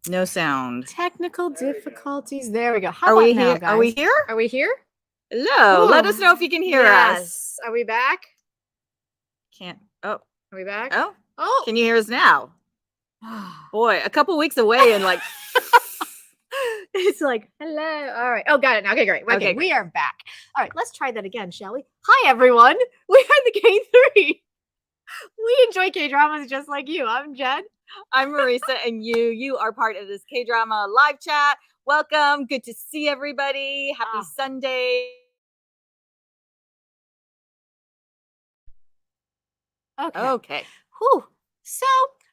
No sound. Technical difficulties. There we go. How Are about we now, here? guys? Are we here? Are we here? Hello. Ooh, Let us know if you can hear yes. us. Are we back? Can't. Oh. Are we back? Oh. Oh. Can you hear us now? Boy, a couple weeks away and like. It's like, hello. All right. Oh, got it now. Okay, great. Okay, we are back. All right, let's try that again, shall we? Hi, everyone. We are the K3. We enjoy K-dramas just like you. I'm Jen. I'm Marisa, and you are part of this K-drama live chat. Welcome. Good to see everybody. Happy Sunday. Okay. Whew. So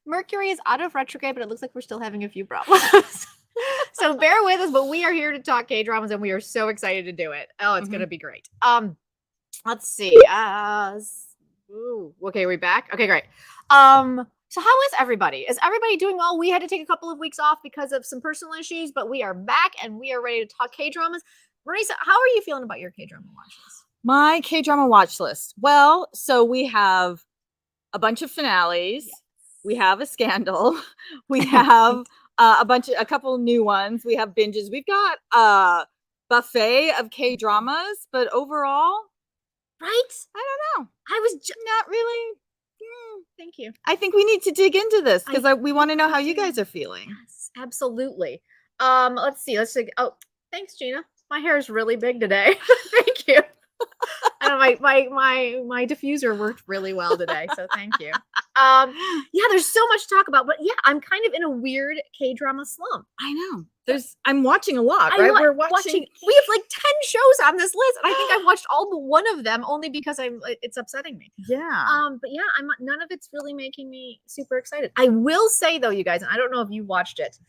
Mercury is out of retrograde, but it looks like we're still having a few problems. So bear with us, but we are here to talk K-dramas, and we are so excited to do it. Oh, it's gonna be great. Let's see. Okay, are we back? Okay, great. So how is everybody? Is everybody doing well? We had to take a couple of weeks off because of some personal issues, but we are back and we are ready to talk K-dramas. Marisa, how are you feeling about your K-drama watch list? My K-drama watch list. Well, so we have a bunch of finales. Yes. We have a scandal. We have a couple new ones. We have binges. We've got a buffet of K-dramas, but overall, right? I don't know. I was not really. Thank you. I think we need to dig into this because we want to know how you guys are feeling. Yes, absolutely. Let's see. Let's see. Oh, thanks, Gina. My hair is really big today. Thank you. My diffuser worked really well today, so thank you. Yeah, there's so much to talk about, but yeah, I'm kind of in a weird K-drama slump. I know. I'm watching a lot, right? We're watching. We have like 10 shows on this list, and I think I've watched all but one of them only because it's upsetting me. Yeah. But yeah, none of it's really making me super excited. I will say though, you guys, and I don't know if you watched it.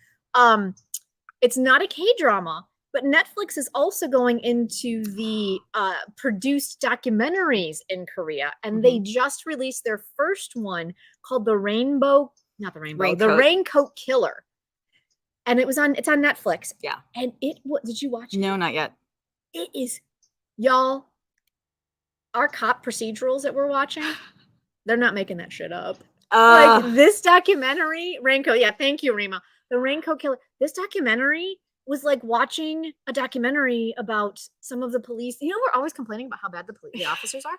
It's not a K-drama. But Netflix is also going into the produced documentaries in Korea, and they just released their first one called the Raincoat Killer, and it's on Netflix. Yeah, and did you watch it? No, not yet. It is, y'all. Our cop procedurals that we're watching, they're not making that shit up. Like this documentary, Raincoat. Yeah, thank you, Rima. The Raincoat Killer. This documentary was like watching a documentary about some of the police. You know, we're always complaining about how bad the officers are.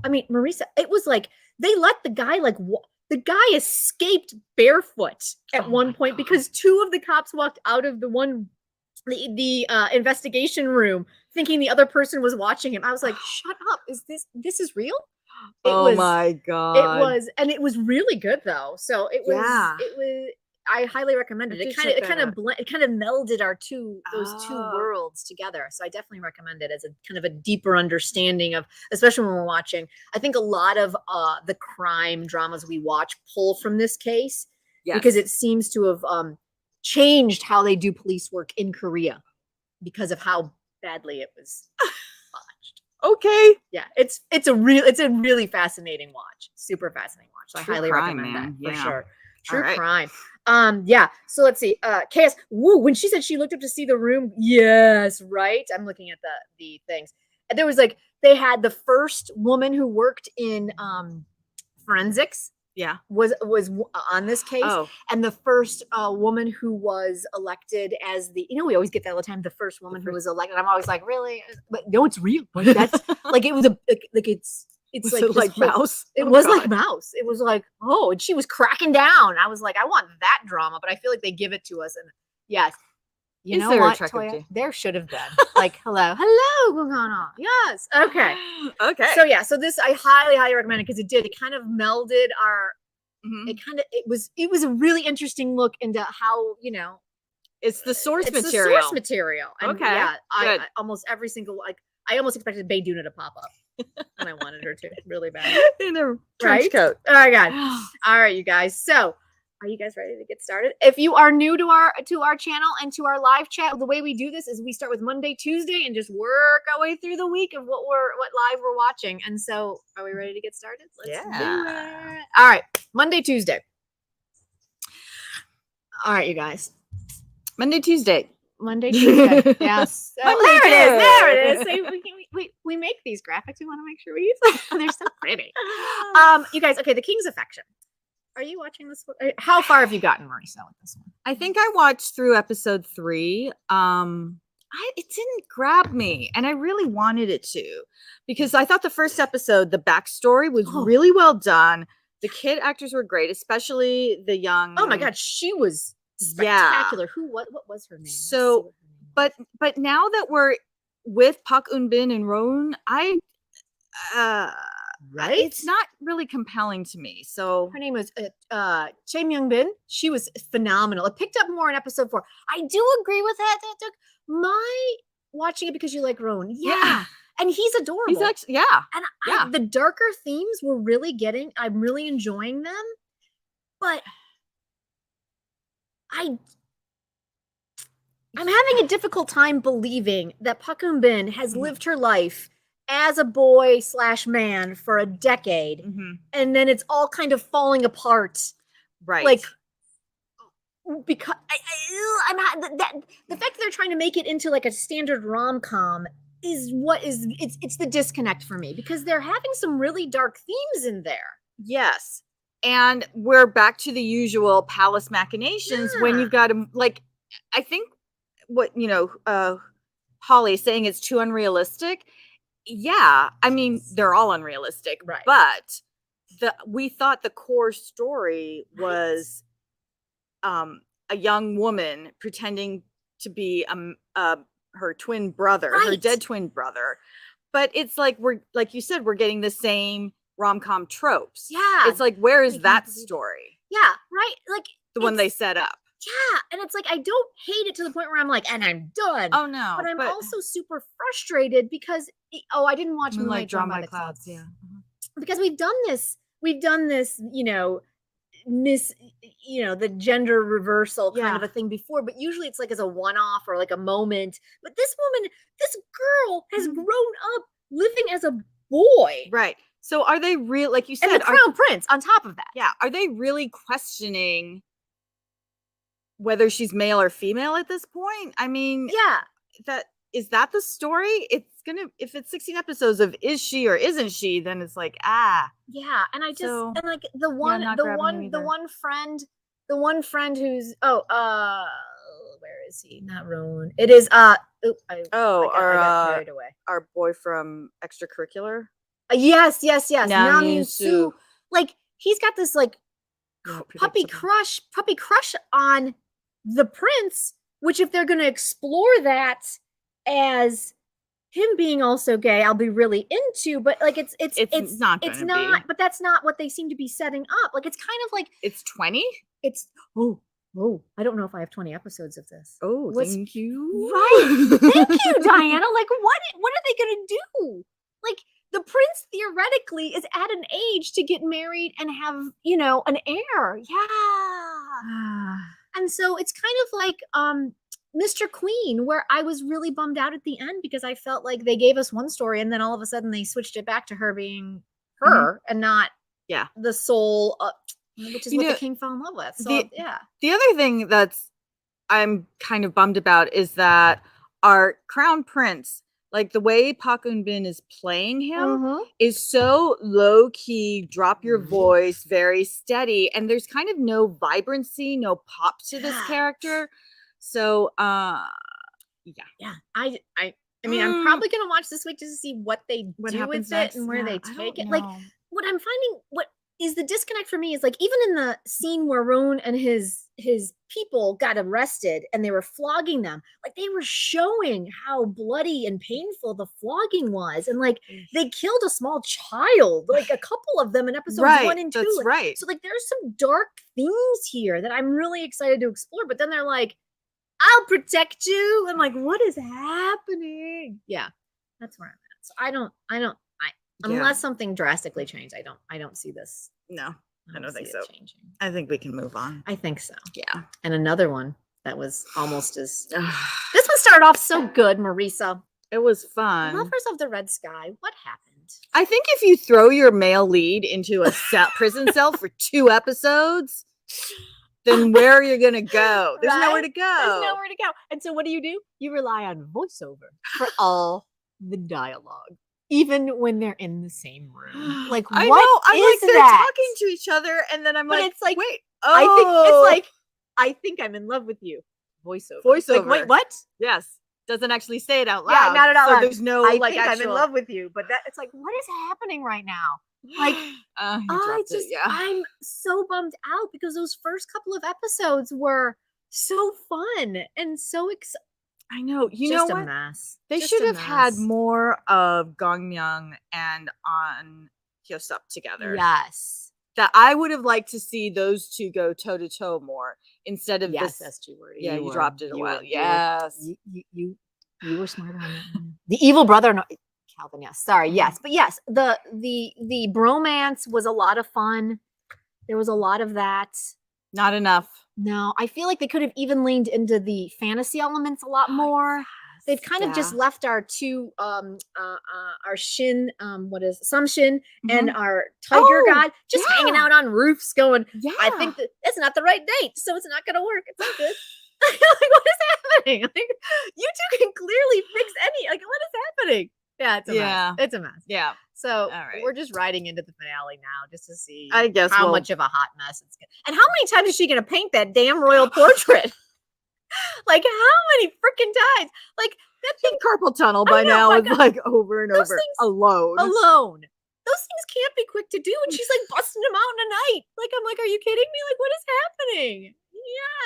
I mean, Marisa, it was like they let the guy the guy escaped barefoot at one point because two of the cops walked out of the investigation room thinking the other person was watching him. I was like, shut up. Is this is real? My God. And it was really good though. So it was I highly recommend it. It kind of melded those two worlds together. So I definitely recommend it as a kind of a deeper understanding of, especially when we're watching. I think a lot of the crime dramas we watch pull from this case because it seems to have changed how they do police work in Korea because of how badly it was botched. Okay. Yeah, it's a really fascinating watch. Super fascinating watch. So I highly recommend that for sure. True crime. Yeah. So let's see. KS. Woo. When she said she looked up to see the room. Yes. Right. I'm looking at the things. And there was they had the first woman who worked in forensics. Yeah. Was on this case. And the first woman who was elected as we always get that all the time. The first woman who was elected. I'm always like, really? But no, it's real. Like, that's like it was it's like Mouse. It was like Mouse. It was like, and she was cracking down. I was like, I want that drama, but I feel like they give it to us. And yes, you know what, Toya? There should have been like, hello, what's going on? Yes, okay. So yeah, so this I highly recommend it because it kind of melded our. It was a really interesting look into how it's the source material. The source material. And yeah, I almost every single I almost expected Bayduna to pop up. And I wanted her to really bad in a trench coat. Oh my God. All right, you guys. So are you guys ready to get started? If you are new to our channel and to our live chat, the way we do this is we start with Monday, Tuesday, and just work our way through the week of what live we're watching. And so are we ready to get started? Let's do it. All right. Monday, Tuesday. All right, you guys. Monday, Tuesday. Yes. There it is. So we make these graphics. We want to make sure we use them. They're so pretty. You guys, okay, The King's Affection. Are you watching this one? How far have you gotten, Marisa, with this one? I think I watched through episode 3. It didn't grab me, and I really wanted it to, because I thought the first episode, the backstory was really well done. The kid actors were great, especially the young. Oh my god, she was spectacular. What was her name? So, but now that we're with Park Eun-bin and Roan, right? It's not really compelling to me. So her name was Chae Myung-bin. She was phenomenal. It picked up more in episode 4. I do agree with that. That took my watching it because you like Roan. Yeah. And he's adorable. He's actually, And the darker themes were really I'm really enjoying them. But I'm having a difficult time believing that Park Eun-bin has lived her life as a boy/man for a decade, and then it's all kind of falling apart, right? Like, because I'm not the fact that they're trying to make it into like a standard rom-com is it's the disconnect for me, because they're having some really dark themes in there. Yes, and we're back to the usual palace machinations when you've got to, like, I think what Holly is saying is too unrealistic. Yeah, I mean, they're all unrealistic, right? But we thought the core story was a young woman pretending to be her twin brother, her dead twin brother. But it's like, like you said, we're getting the same rom-com tropes. Yeah, it's like, where is that story? Yeah, right. Like the one they set up. Yeah, and it's like, I don't hate it to the point where I'm like, and I'm done. Oh no, but I'm also super frustrated because I didn't watch Moonlight Drawn by the Clouds. Yeah, because we've done this, the gender reversal kind of a thing before, but usually it's like as a one-off or like a moment. But this girl has grown up living as a boy, right? So are they real? Like you said, and the crown prince on top of that. Yeah, are they really questioning whether she's male or female at this point? I mean, is that the story? It's gonna, if it's 16 episodes of is she or isn't she, then it's like, yeah. And I just and like the one friend who's where is he? Not Roan. It is I got carried away. Our boy from Extracurricular. Yes. Nam Yoon-soo. Like, he's got this like puppy crush on the prince, which, if they're going to explore that as him being also gay, I'll be really into. But like, it's not, but that's not what they seem to be setting up. Like, it's kind of like it's 20. It's I don't know if I have 20 episodes of this. Thank you. Right. Thank you, Diana. Like, what are they going to do? Like, the prince theoretically is at an age to get married and have, an heir. Yeah. And so it's kind of like Mr. Queen, where I was really bummed out at the end because I felt like they gave us one story and then all of a sudden they switched it back to her being her and not the soul, which is what the king fell in love with. So the other thing that's I'm kind of bummed about is that our crown prince, like the way Park Eun-bin is playing him is so low key, drop your voice, very steady, and there's kind of no vibrancy, no pop to this character. So I mean, I'm probably gonna watch this week just to see what they do with it and where they take it. Like, what I'm finding, what is the disconnect for me is like, even in the scene where Roan and his people got arrested and they were flogging them, like they were showing how bloody and painful the flogging was, and like they killed a small child, like a couple of them in episodes 1 and 2. That's right. So like, there's some dark themes here that I'm really excited to explore. But then they're like, I'll protect you. I'm like, what is happening? Yeah, that's where I'm at. So unless something drastically changed, I don't see this. No, I don't think so. Changing. I think we can move on. I think so. Yeah. And another one that was almost as this one started off so good, Marisa. It was fun. Lovers of the Red Sky. What happened? I think if you throw your male lead into a prison cell for 2 episodes, then where are you going to go? There's nowhere to go. There's nowhere to go. And so what do? You rely on voiceover for all the dialogue. even when they're in the same room. Like, I what know. I'm like, is they're that? talking to each other, and then I'm But like, it's like, wait, I think oh. it's like, I think I'm in love with you. Voiceover. Like, Voiceover. wait, what? Yes. Doesn't actually say it out Yeah, loud. not at all So loud. there's no I like think actual. I'm in love with you, but that it's like, what is happening right now? Like, I'm so bummed out because those first couple of episodes were so fun and so exciting. I know. You Just know a what? mess. They Just should a have had mess. more of Gong Myung and An Hyosuk together. Yes. That I would have liked to see those two go toe to toe more instead of Yes, this. that's true word. Yeah, you dropped it a while. You Yes. you were smart on that one. The evil brother, no, Calvin. Yes, sorry. Yes, but yes, the bromance was a lot of fun. There was a lot of that. Not enough. No, I feel like they could have even leaned into the fantasy elements a lot more. They've kind of just left our two our Shin what is Shin and our tiger god just hanging out on roofs going, I think that it's not the right date, so it's not gonna work. It's not good. Like, what is happening? Like, you two can clearly fix any, like, what is happening? Yeah, it's a mess. It's a mess. Yeah. So we're just riding into the finale now just to see I guess how much of a hot mess it's gonna. And how many times is she gonna paint that damn royal portrait? Like, how many freaking times? Like, that thing, carpal tunnel by now is like over and over alone. Those things can't be quick to do, and she's like busting them out in a night. Like, I'm like, are you kidding me? Like, what is happening?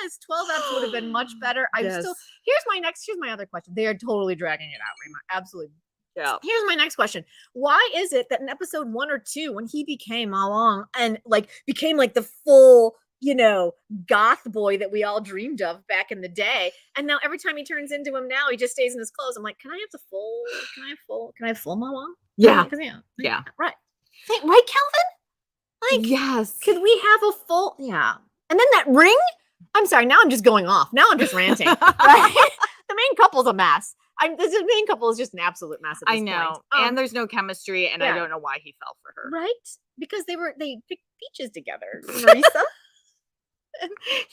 Yes, 12 eps would have been much better. I'm still. Here's my other question. They are totally dragging it out, Rima. Absolutely. Yeah. Here's my next question. Why is it that in episode 1 or 2, when he became along and like became like the full, goth boy that we all dreamed of back in the day, and now every time he turns into him now, he just stays in his clothes? I'm like, can I have full mama? Yeah. Yeah. Right. Right, Calvin? Like, yes. Could we have a full, and then that ring? I'm sorry, now I'm just going off. Now I'm just ranting. Right? The main couple's a mess. The main couple is just an absolute mess at this point. I know. And there's no chemistry, and I don't know why he fell for her. Right? Because they picked peaches together, Marisa.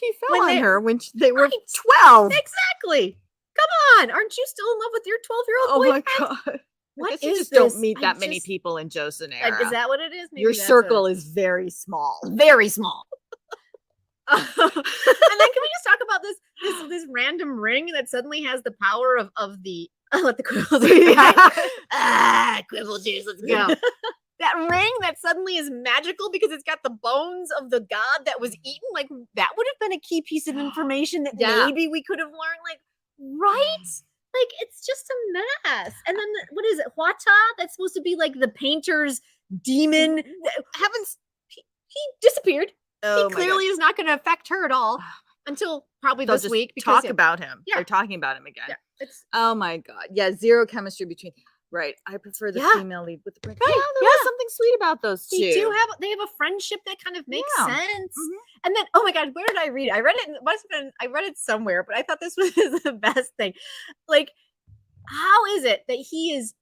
He fell on her when they were 12. Exactly. Come on. Aren't you still in love with your 12-year-old boyfriend? Oh my God. What is you just this? don't meet that many people in Joseon era. Is that what it is? Maybe your circle is very small. Very small. And then can we just talk about this random ring that suddenly has the power of the let the quibbles quibble juice, let's go. That ring that suddenly is magical because it's got the bones of the god that was eaten. Like, that would have been a key piece of information that maybe we could have learned. Like, right? Like, it's just a mess. And then what is it? Hwata? That's supposed to be like the painter's demon. He disappeared. He clearly is not going to affect her at all until probably this week. Because talk about him. Yeah. They're talking about him again. Yeah. Oh my God. Yeah. Zero chemistry between. Right. I prefer the female lead with the prince. Right. Yeah, there was something sweet about those two. They have a friendship that kind of makes sense. Mm-hmm. And then, oh my God, where did I read it? I read it somewhere, but I thought this was the best thing. Like, how is it that he is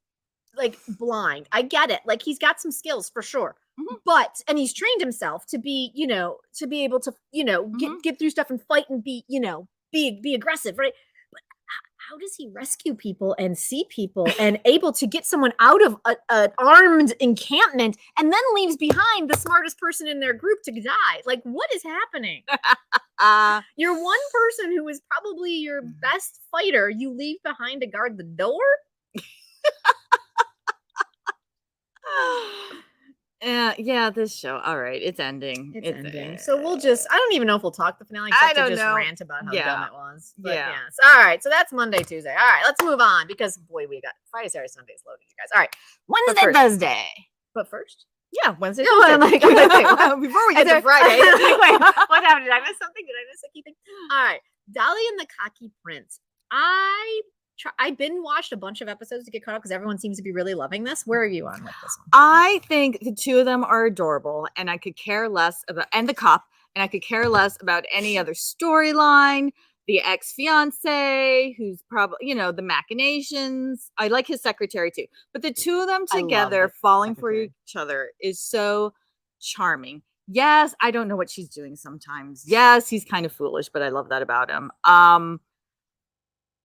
like blind? I get it. Like, he's got some skills for sure. Mm-hmm. And he's trained himself to be, to be able to, get through stuff and fight and be, be aggressive, right? But how does he rescue people and see people and able to get someone out of an armed encampment and then leaves behind the smartest person in their group to die? Like, what is happening? You're one person who is probably your best fighter. You leave behind to guard the door? Yeah, this show. All right, it's ending. It's ending. So I don't even know if we'll talk the finale except to just rant about how dumb it was. But yes. All right. So that's Monday, Tuesday. All right, let's move on because boy, we got Friday, Saturday, Sundays loaded, you guys. All right. Wednesday, Thursday. But first? Yeah, Wednesday, Thursday. Before we get to Friday. Wait, what happened? Did I miss something? Did I miss a key thing? All right. DALI and the KAHI Prince. I binge watched a bunch of episodes to get caught up because everyone seems to be really loving this. Where are you on with this one? I think the two of them are adorable, and I could care less about, and the cop, and I could care less about any other storyline. The ex-fiance, who's probably, the machinations. I like his secretary too, but the two of them together falling for each other is so charming. Yes, I don't know what she's doing sometimes. Yes, he's kind of foolish, but I love that about him.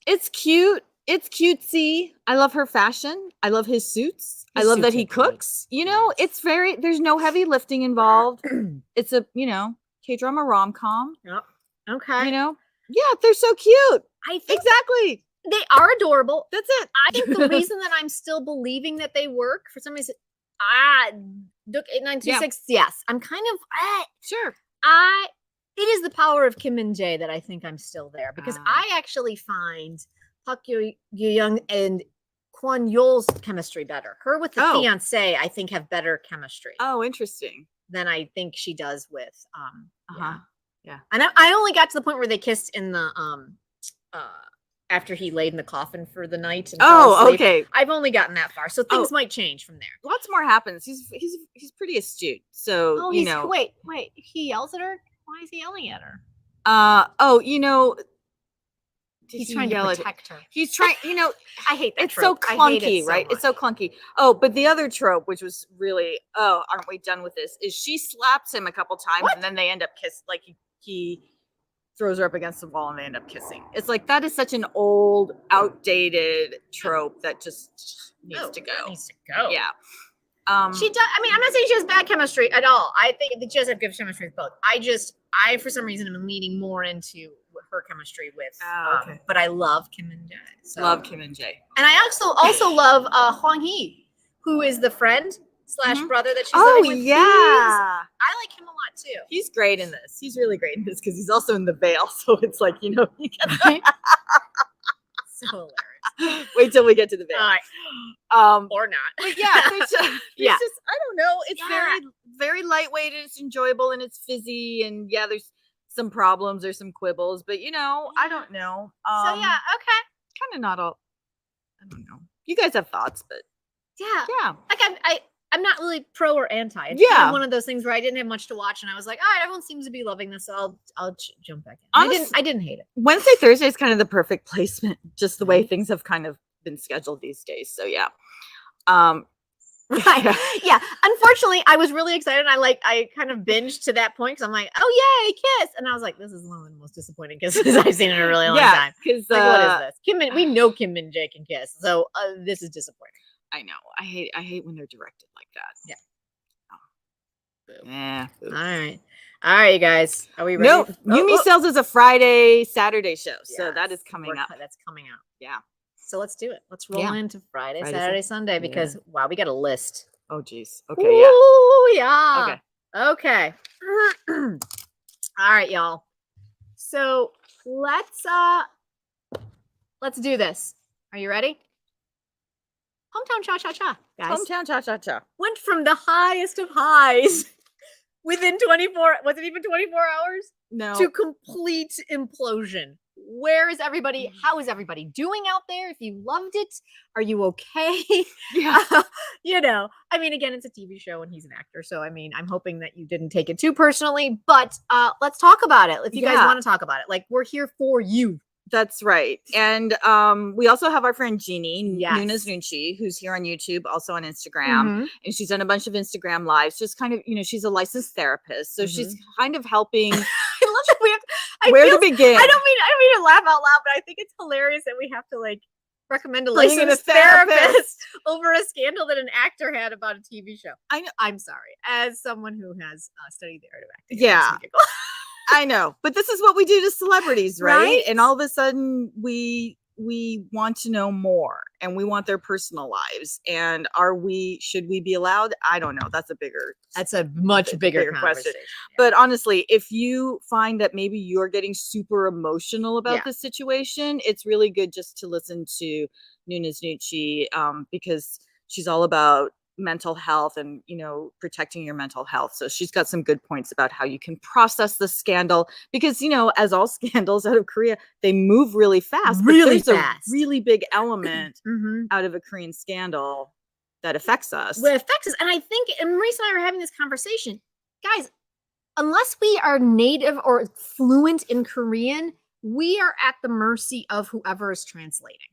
It's cute. It's cutesy. I love her fashion. I love his suits. I His love that suits he are great. cooks. You know, it's very, there's no heavy lifting involved. It's a, you know, K-drama rom-com, Yep. Okay. you know? Yeah, they're so cute. I think Exactly. they are adorable. That's it. I think the reason that I'm still believing that they work for some reason, look, 8926, yes. I'm kind of, Sure. it is the power of Kim and Jae that I think I'm still there because I actually find Park Young and Kwon Yul's chemistry better. Her with the fiance, I think, have better chemistry. Oh, interesting. Than I think she does with Yeah. And I only got to the point where they kissed in the after he laid in the coffin for the night. And fell asleep. Okay. I've only gotten that far, so things might change from there. Lots more happens. He's pretty astute. So you know. Wait. He yells at her. Why is he yelling at her? You know. He's trying to protect her. He's trying, you know, I hate that it's trope. so clunky, so right? much. It's so clunky. Oh, but the other trope, which was really, aren't we done with this? Is she slaps him a couple times and then they end up like he throws her up against the wall and they end up kissing. It's like that is such an old, outdated trope that just needs to go. Needs to go. Yeah. She does. I mean, I'm not saying she has bad chemistry at all. I think that she does have good chemistry with both. I for some reason am leaning more into her chemistry with. But I love Kim and Jae. So. Love Kim and Jae. And I also love Hwang Hee, who is the friend / brother that she's living with. Yeah. I like him a lot too. He's great in this. He's really great in this because he's also in The Veil. So it's like, you know, you get so hilarious. Wait till we get to The Veil. Or not. But yeah, there's just, I don't know. It's very, very lightweight. It's enjoyable and it's fizzy. And yeah, there's some problems or some quibbles, but you know, I don't know. So yeah, okay. Kind of not all. I don't know. You guys have thoughts, but yeah. Like I'm not really pro or anti. It's kind of one of those things where I didn't have much to watch, and I was like, all right, everyone seems to be loving this, so I'll jump back in. I didn't hate it. Wednesday, Thursday is kind of the perfect placement, just the way things have kind of been scheduled these days. So yeah. Right. Yeah. Unfortunately, I was really excited. I kind of binged to that point because I'm like, oh yay, kiss. And I was like, this is one of the most disappointing kisses I've seen in a really long time. Because like, what is this? We know Kim and Jae can kiss. So this is disappointing. I know. I hate when they're directed like that. Yeah. All right. All right, you guys. Are we ready? No, Yumi Cells is a Friday, Saturday show. So that is coming up. That's coming out. Yeah. So let's do it. Let's roll into Friday, Saturday, Sunday because wow, we got a list. Oh geez. Okay. Ooh, yeah. Okay. All right, y'all. So let's do this. Are you ready? Hometown Cha-Cha-Cha, guys. Hometown Cha-Cha-Cha. Went from the highest of highs within 24, was it even 24 hours? No. To complete implosion. Where is everybody? How is everybody doing out there? If you loved it, are you okay? Yeah. You know, I mean, again, it's a TV show and he's an actor. So, I mean, I'm hoping that you didn't take it too personally, but let's talk about it. If you guys want to talk about it, like we're here for you. That's right. And we also have our friend Jeannie, Nuna's Nunchi, who's here on YouTube, also on Instagram. And she's done a bunch of Instagram lives, just kind of, you know, she's a licensed therapist. So she's kind of helping. I love that we have where to begin. I don't mean to laugh out loud, but I think it's hilarious that we have to like recommend a licensed therapist over a scandal that an actor had about a TV show. I know. I'm sorry. As someone who has studied the art of acting. Yeah. I know, but this is what we do to celebrities, right? And all of a sudden we want to know more and we want their personal lives. And should we be allowed? I don't know. That's a much bigger question. Yeah. But honestly, if you find that maybe you're getting super emotional about the situation, it's really good just to listen to Nuna's Nucci because she's all about mental health and, you know, protecting your mental health. So she's got some good points about how you can process the scandal because, you know, as all scandals out of Korea, they move really fast. Really fast. A really big element out of a Korean scandal that affects us. Well, it affects us. And I think, and Maurice and I were having this conversation, guys, unless we are native or fluent in Korean, we are at the mercy of whoever is translating.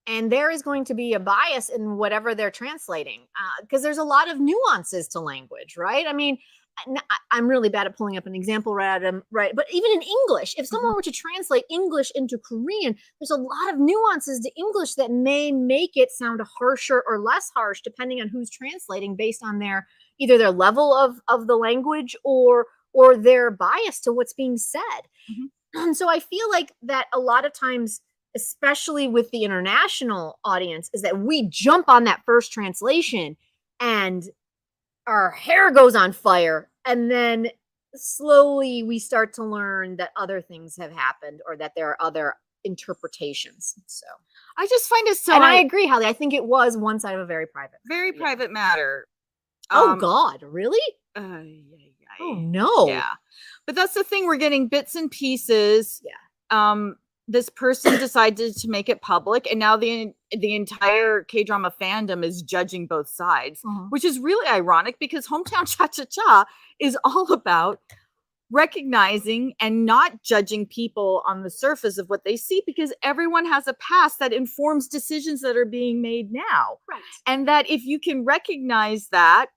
And there is going to be a bias in whatever they're translating because there's a lot of nuances to language, right? I mean, I'm really bad at pulling up an example right but even in English, if someone were to translate English into Korean, there's a lot of nuances to English that may make it sound harsher or less harsh depending on who's translating based on either their level of the language or their bias to what's being said. And so I feel like that a lot of times, especially with the international audience, is that we jump on that first translation and our hair goes on fire, and then slowly we start to learn that other things have happened or that there are other interpretations. So I just find it so, and I agree, Holly. I think it was one side of a very private matter. Oh God, really? Oh no. Yeah, but that's the thing. We're getting bits and pieces. Yeah. This person decided to make it public, and now the entire K-drama fandom is judging both sides, which is really ironic because Hometown Cha-Cha-Cha is all about recognizing and not judging people on the surface of what they see, because everyone has a past that informs decisions that are being made now. Right. And that if you can recognize that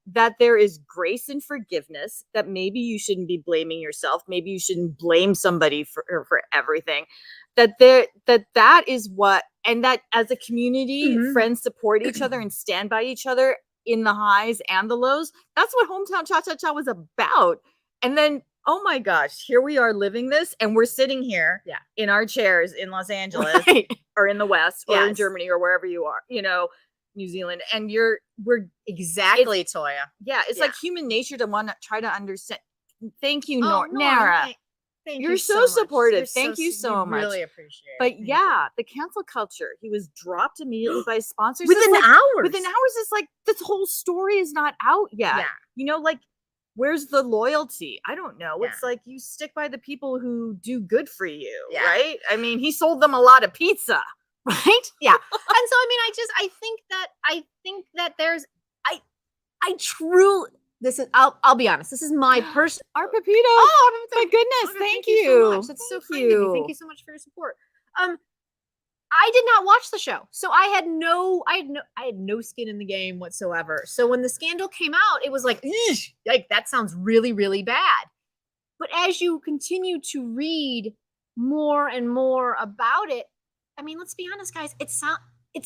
there is grace and forgiveness, that maybe you shouldn't be blaming yourself, maybe you shouldn't blame somebody for everything, that is what, and that as a community, friends support each other and stand by each other in the highs and the lows. That's what Hometown Cha-Cha-Cha was about. And then, oh my gosh, here we are living this, and we're sitting here in our chairs in Los Angeles or in the West or in Germany or wherever you are, New Zealand, and we're exactly, Toya. Yeah, it's like human nature to want to try to understand. Thank you, Nara. Thank You're you so supportive. You're Thank you so much. Really appreciate it. But the cancel culture, he was dropped immediately by sponsors within hours. Within hours, it's like this whole story is not out yet. Yeah. Like, where's the loyalty? I don't know. It's like you stick by the people who do good for you, right? I mean, he sold them a lot of pizza, right? Yeah. And so, I mean, I think that there's, I truly, this is, I'll be honest, this is my personal. Our Pepito. Oh, my goodness. Thank you. So much. That's so kind of you. Thank you so much for your support. I did not watch the show, so I had no skin in the game whatsoever. So when the scandal came out, it was like that sounds really, really bad. But as you continue to read more and more about it, I mean, let's be honest, guys, it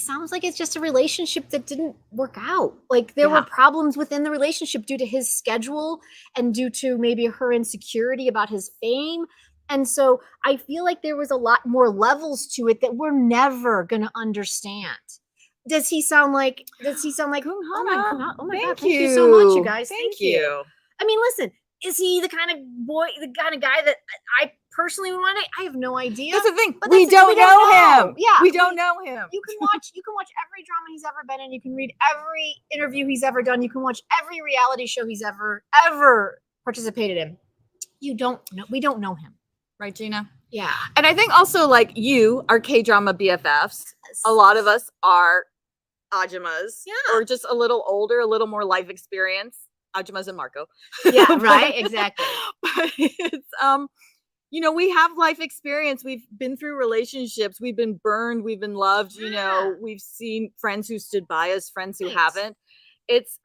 sounds like it's just a relationship that didn't work out. Like there were problems within the relationship due to his schedule and due to maybe her insecurity about his fame. And so I feel like there was a lot more levels to it that we're never going to understand. Does he sound like, oh my God, thank you so much, you guys. Thank you. I mean, listen, is he the kind of guy that I personally would want to? I have no idea. That's the thing. We don't know him. Yeah. We don't know him. You can watch every drama he's ever been in. You can read every interview he's ever done. You can watch every reality show he's ever participated in. We don't know him. Right, Gina? Yeah. And I think also, like, you are K-drama BFFs. Yes. A lot of us are Ajumas. Yeah. Or just a little older, a little more life experience. Ajumas and Marco. Yeah, right. Exactly. But it's, we have life experience. We've been through relationships. We've been burned. We've been loved. We've seen friends who stood by us, friends who haven't. It's,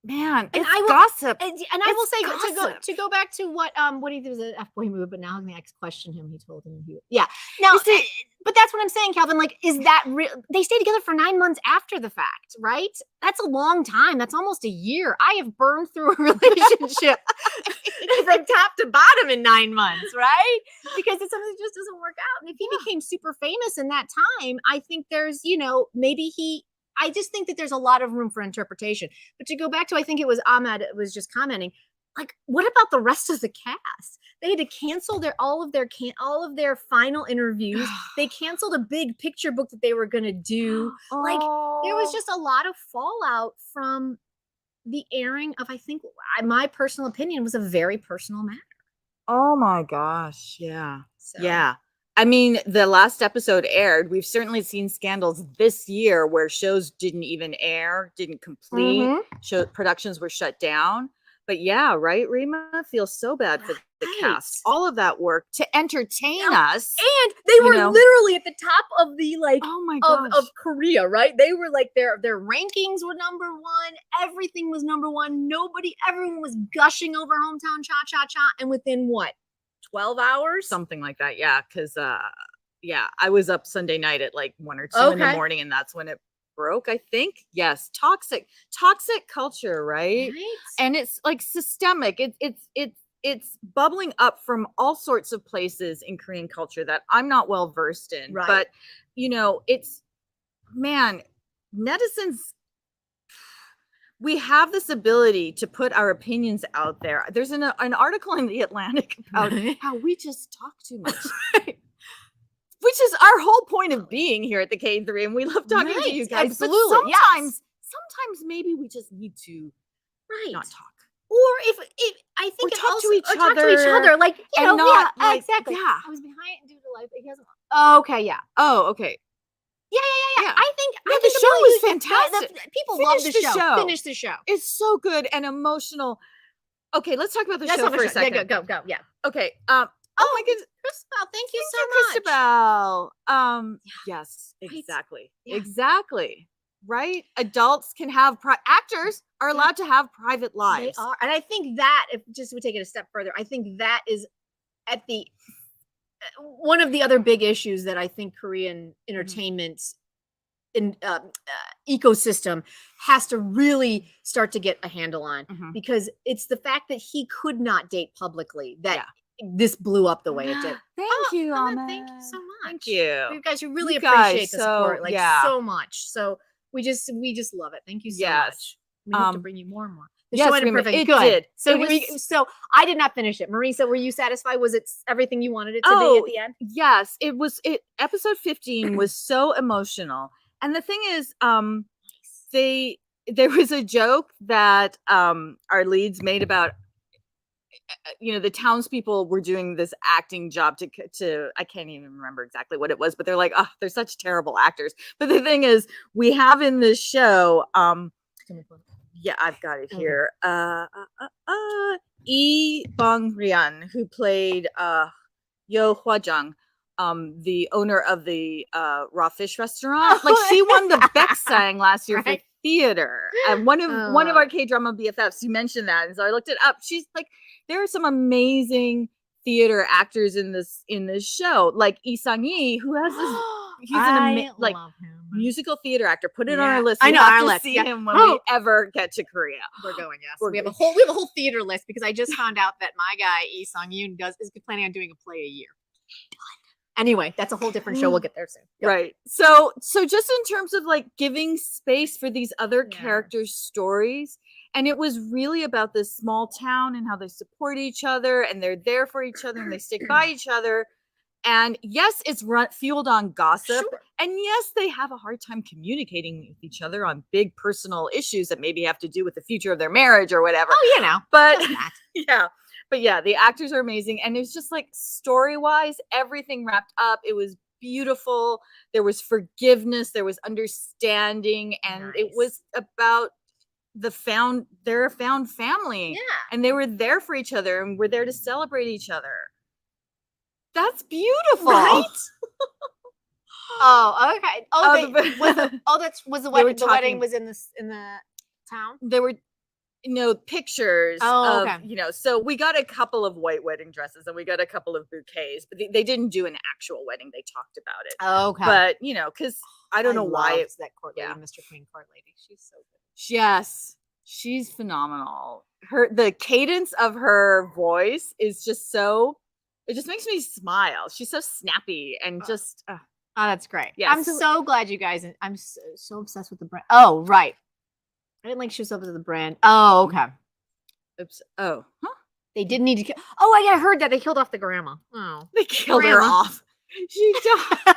man, it's gossip. And I will say to go back to what he did was an F-boy move, but now I'm gonna question him. He told him but that's what I'm saying, Calvin. Like, is that real? They stayed together for 9 months after the fact, right? That's a long time. That's almost a year. I have burned through a relationship from top to bottom in 9 months, right? Because it's something that just doesn't work out. And if he became super famous in that time, I think there's, I just think that there's a lot of room for interpretation. But to go back to, I think it was Ahmed was just commenting, like, what about the rest of the cast? They had to cancel all of their final interviews. They canceled a big picture book that they were going to do. Like, there was just a lot of fallout from the airing of, I think, my personal opinion was a very personal matter. Oh my gosh. Yeah. Yeah. I mean, the last episode aired. We've certainly seen scandals this year where shows didn't even air, didn't complete, show productions were shut down. But yeah, right, Rima? Feels so bad for the cast. All of that work to entertain us. And they were literally at the top of the oh my gosh. of Korea, right? They were like their rankings were number one. Everything was number one. Everyone was gushing over Hometown Cha Cha Cha. And within what? 12 hours? Something like that. Yeah. Cause I was up Sunday night at like 1 or 2 in the morning, and that's when it broke, I think. Yes. Toxic culture, right? And it's like systemic. It's bubbling up from all sorts of places in Korean culture that I'm not well versed in. Right. But it's netizens, we have this ability to put our opinions out there. There's an article in The Atlantic about how we just talk too much. Which is our whole point of being here at the KThree, and we love talking to you guys. Absolutely. But sometimes maybe we just need to not talk. Or if I think or talk to each other, like exactly. Yeah, I was behind due to life. He hasn't. Oh, okay, yeah. Oh, okay. Yeah. I think the show was fantastic. People love the show. Finish the show. It's so good and emotional. Okay, let's talk about the show for a second. Yeah, go. Yeah. Okay. Oh my goodness, Christabel, thank you so much. Christabel. Yes, exactly. Yeah. Exactly. Right? Adults can have actors are allowed to have private lives. They are. And I think that if we take it a step further, I think that is at the one of the other big issues that I think Korean entertainment ecosystem has to really start to get a handle on, because it's the fact that he could not date publicly that this blew up the way it did. Thank you, Alma. Thank you so much. Thank you. You guys, really appreciate the support, so much. So we just love it. Thank you so much. We have to bring you more and more. The show ended perfect. It Good. Did. So I did not finish it. Marisa, were you satisfied? Was it everything you wanted it to be at the end? Yes, it was. Episode 15 was so emotional. And the thing is, there was a joke that our leads made about the townspeople were doing this acting job to I can't even remember exactly what it was, but they're like, oh, they're such terrible actors. But the thing is, we have in this show, yeah, I've got it here. Lee Bong-ryan, who played Yo Hwa-jung, the owner of the raw fish restaurant. Like, she won the Baeksang last year for theater. And one of our K-drama BFFs, you mentioned that, and so I looked it up. She's like, there are some amazing theater actors in this show, like Lee Sang-hee, who has this. He's love him. Musical theater actor. Put it on our list. I know our list. See him when we ever get to Korea. We're going. Yes, we have a whole theater list, because I just found out that my guy Lee Sang-yoon is planning on doing a play a year. Anyway, that's a whole different show. We'll get there soon. Yep. Right. So just in terms of like giving space for these other characters' stories, and it was really about this small town and how they support each other, and they're there for each other, and they stick by each other. And yes, it's fueled on gossip. Sure. And yes, they have a hard time communicating with each other on big personal issues that maybe have to do with the future of their marriage or whatever. Oh, But But yeah, the actors are amazing. And it's just like, story-wise, everything wrapped up. It was beautiful. There was forgiveness. There was understanding. And it was about they're a found family. Yeah. And they were there for each other, and were there to celebrate each other. That's beautiful. Right? Oh, okay. The wedding was in the town? There were pictures of, so we got a couple of white wedding dresses, and we got a couple of bouquets, but they didn't do an actual wedding. They talked about it. Oh, okay. But because I don't know why it's that court lady, Mr. Queen court lady. She's so good. Yes, she's phenomenal. The cadence of her voice is just it just makes me smile. She's so snappy and just. Oh, that's great. Yeah, I'm so glad you guys. I'm so obsessed with the brand. Oh, right. I didn't she was up to the brand. Oh, okay. Oops. Oh, huh? They didn't need to kill. Oh, I heard that they killed off the grandma. Oh, they killed her off. She died.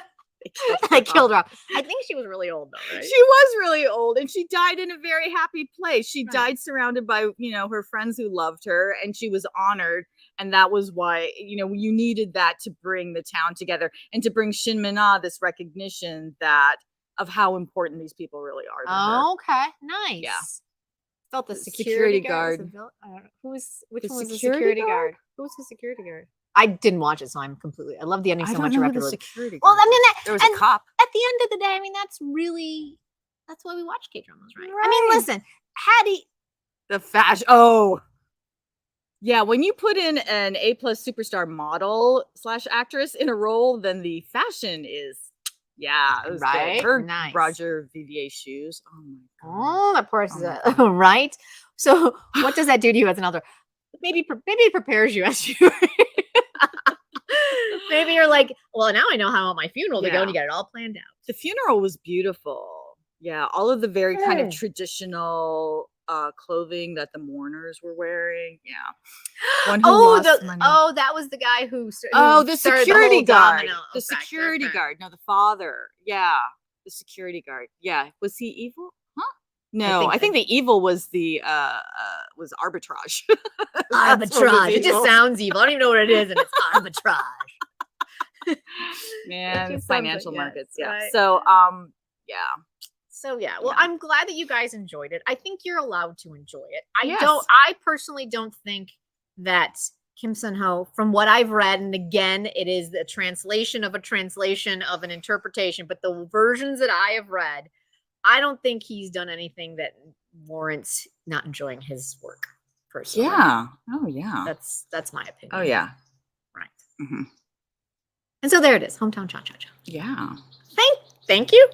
They killed her off. I think she was really old, though, right? She was really old, and she died in a very happy place. She died surrounded by, her friends who loved her, and she was honored. And that was why, you needed that to bring the town together, and to bring Shin Min-ah this recognition of how important these people really are to her. Okay. Nice. Yeah. Felt the security guard. Was which one was the security guard? Who was the security guard? I didn't watch it, so I'm completely. I love the ending so much. I don't know who the security guard. Well, I mean, there was a cop. At the end of the day, I mean, that's why we watch K-dramas, right? I mean, listen, Hattie, the fashion. Oh, yeah. When you put in an A+ superstar model / actress in a role, then the fashion is, yeah, it was right. Good. Her nice. Roger Vivier shoes. Oh my god. Oh, that part right. So, what does that do to you as an elder? Maybe it prepares you as you. Maybe you're like, well, now I know how I want my funeral to go, and you got it all planned out. The funeral was beautiful. Yeah, all of the very kind of traditional clothing that the mourners were wearing. Yeah. One who that was the guy who the security guard. The security guard. No, the father. Yeah, the security guard. Yeah, was he evil? Huh? No, I think the evil was the was arbitrage. Arbitrage. It just sounds evil. I don't even know what it is, and it's arbitrage. Man, financial markets. Yeah. Right. So yeah. So yeah, well, I'm glad that you guys enjoyed it. I think you're allowed to enjoy it. I personally don't think that Kim Sun-ho, from what I've read, and again, it is the translation of an interpretation, but the versions that I have read, I don't think he's done anything that warrants not enjoying his work personally. Yeah. Oh yeah. That's my opinion. Oh yeah. Right. Mm-hmm. And so there it is. Hometown Cha-Cha-Cha. Yeah. Thank you.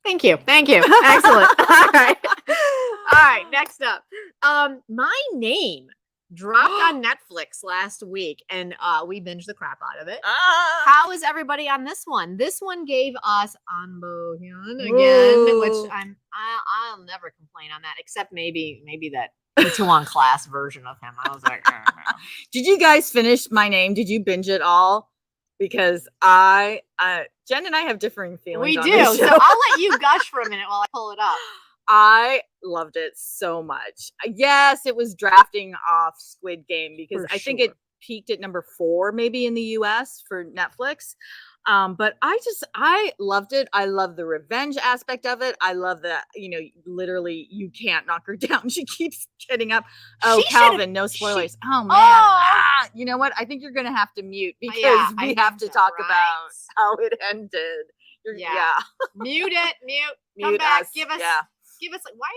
Excellent. All right. Next up, My Name dropped on Netflix last week, and we binged the crap out of it. How is everybody on this one? This one gave us Anbo Hyun again, which I'll never complain on that, except maybe that Itaewon Class version of him. I was like, no. Did you guys finish My Name? Did you binge it all? Because Jen and I have differing feelings. We do. So I'll let you gush for a minute while I pull it up. I loved it so much. Yes, it was drafting off Squid Game because I think it peaked at number 4 maybe in the US for Netflix. But I loved it. I love the revenge aspect of it. I love that, literally you can't knock her down. She keeps getting up. Oh, Calvin, no spoilers. Oh man. You know what? I think you're going to have to mute because we have to talk about how it ended. Mute it. Come back. Give us like, why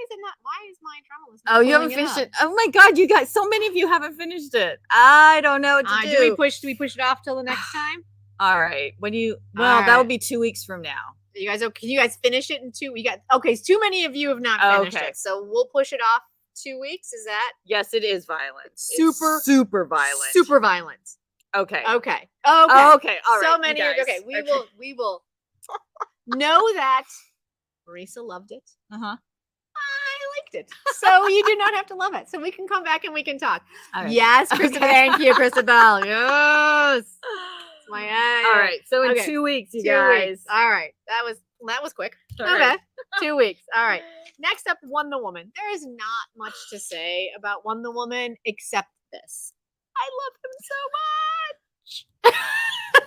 is my drama list? Oh, you haven't finished it. Oh my god, you guys, so many of you haven't finished it. I don't know what to do. Do we push it off till the next time? All right. That would be 2 weeks from now. You guys, can you guys finish it in 2 weeks? Too many of you have not finished it. So we'll push it off 2 weeks. Is that? Yes, it is violent. Super violent. Super violent. Okay. Okay. All right. So many. Okay. We will know that Marisa loved it. I liked it. So you do not have to love it. So we can come back and we can talk. Right. Yes, Christabel. Thank you, Christabel. Yes. My all right. So in 2 weeks, you guys. Weeks. All right. That was quick. Right. 2 weeks. All right. Next up, Wonder Woman. There is not much to say about Wonder Woman except this. I love him so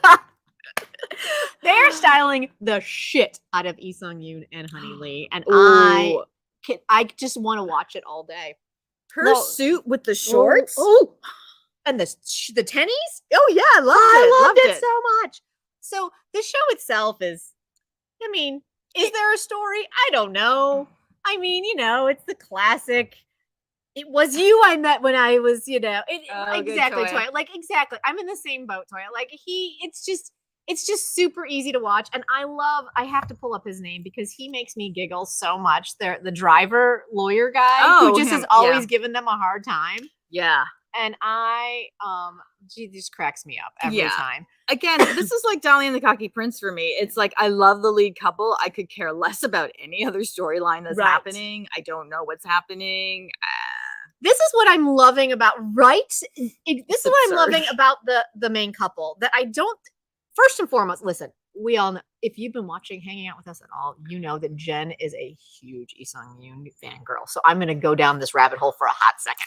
much. They're styling the shit out of Lee Sung-yoon and Honey Lee, and I just want to watch it all day. Her suit with the shorts, and the tennies. Oh yeah, I loved it so much. So the show itself is, is there a story? I don't know. It's the classic. It was you I met when I was, exactly, Toya. Like exactly. I'm in the same boat, Toya. Like it's just super easy to watch. And I have to pull up his name because he makes me giggle so much. The driver lawyer guy who just has always given them a hard time. Yeah. And she just cracks me up every time. Again, this is like Dali and the Cocky Prince for me. It's like, I love the lead couple. I could care less about any other storyline that's happening. I don't know what's happening. This is what I'm loving about, this is what I'm loving about the main couple. That I don't, first and foremost, listen, we all know, if you've been hanging out with us at all, you know that Jen is a huge Lee Sung-yoon fangirl. So I'm going to go down this rabbit hole for a hot second.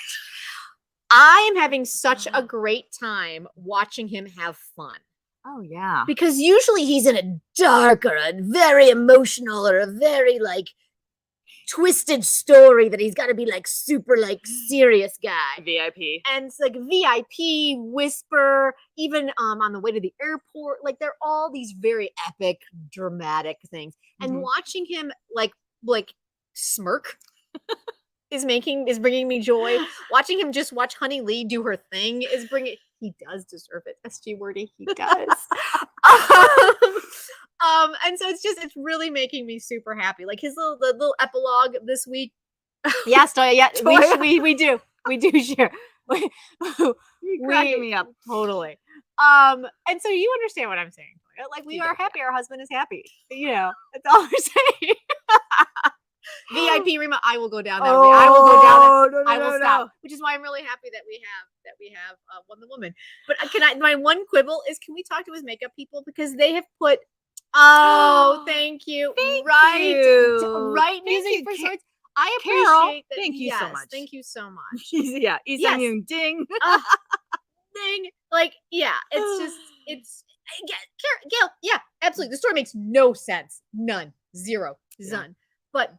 I am having such a great time watching him have fun. Oh, yeah. Because usually he's in a dark or a very emotional or a very twisted story that he's got to be like super like serious guy. VIP. And it's like VIP, whisper, even on the way to the airport. Like they're all these very epic, dramatic things. And watching him like smirk is bringing me joy. Watching him just watch Honey Lee do her thing is bringing. He does deserve it. SG Wordy, he does. And so it's really making me super happy. Like his little epilogue this week. Yes, Toya. Yeah, we do share. You're cracking me up. Totally. And so you understand what I'm saying. Like we are happy. Our husband is happy. You know, that's all we're saying. VIP Rima, I will go down there. I will go down there. I will stop. Which is why I'm really happy that we have Wonder Woman. But my one quibble is, can we talk to his makeup people, because they have put thank you. Right music for swords. I appreciate that. Thank you so much. Thank you so much. Yeah, Isang ding. Ding. Like, yeah, it's Gail, yeah, absolutely. The story makes no sense. None. Zero. Zone. But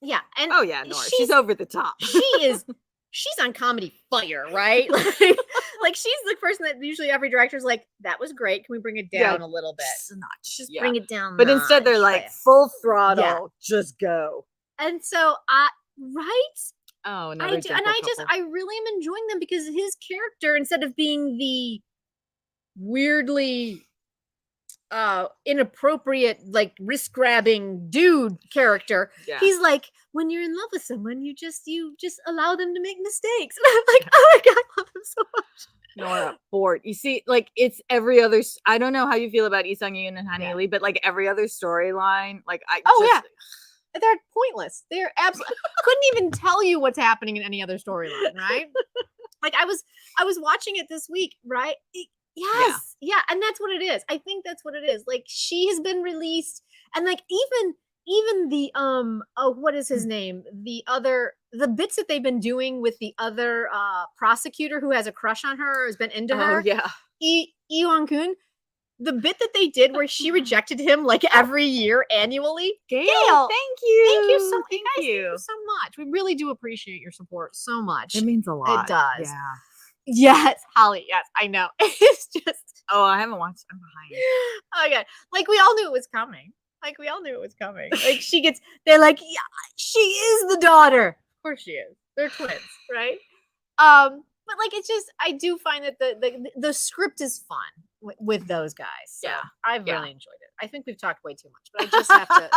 yeah, and Nora, she's over the top. She's on comedy fire, right? Like she's the person that usually every director's like, that was great. Can we bring it down a little bit? Just bring it down. But instead they're like full throttle, just go. And so right? Oh, I do, and I really am enjoying them, because his character, instead of being the weirdly inappropriate, like risk-grabbing dude character, he's like, when you're in love with someone, you just allow them to make mistakes. And I'm like, oh my God, I love him so much. Nora, bored. You see, like, it's every other. I don't know how you feel about Lee Sung Yoon and Honey Lee, but like every other storyline, like they're pointless. They're absolutely couldn't even tell you what's happening in any other storyline, right? Like I was watching it this week, right? Yes. Yeah. And that's what it is. I think that's what it is. Like she has been released, and like even the what is his name? The bits that they've been doing with the other prosecutor who has a crush on her, or has been into her. Yeah. Iwon Kun. The bit that they did where she rejected him like every year annually. Gail, thank you. Thank you so much. Thank you so much. We really do appreciate your support so much. It means a lot. It does. Yeah. Yes, Holly. Yes, I know. It's just. Oh, I haven't watched. I'm behind. Okay, like we all knew it was coming. Like they're like, yeah, she is the daughter. Of course she is. They're twins, right? But like it's just, I do find that the script is fun with those guys. So I've really enjoyed it. I think we've talked way too much, but I just have to.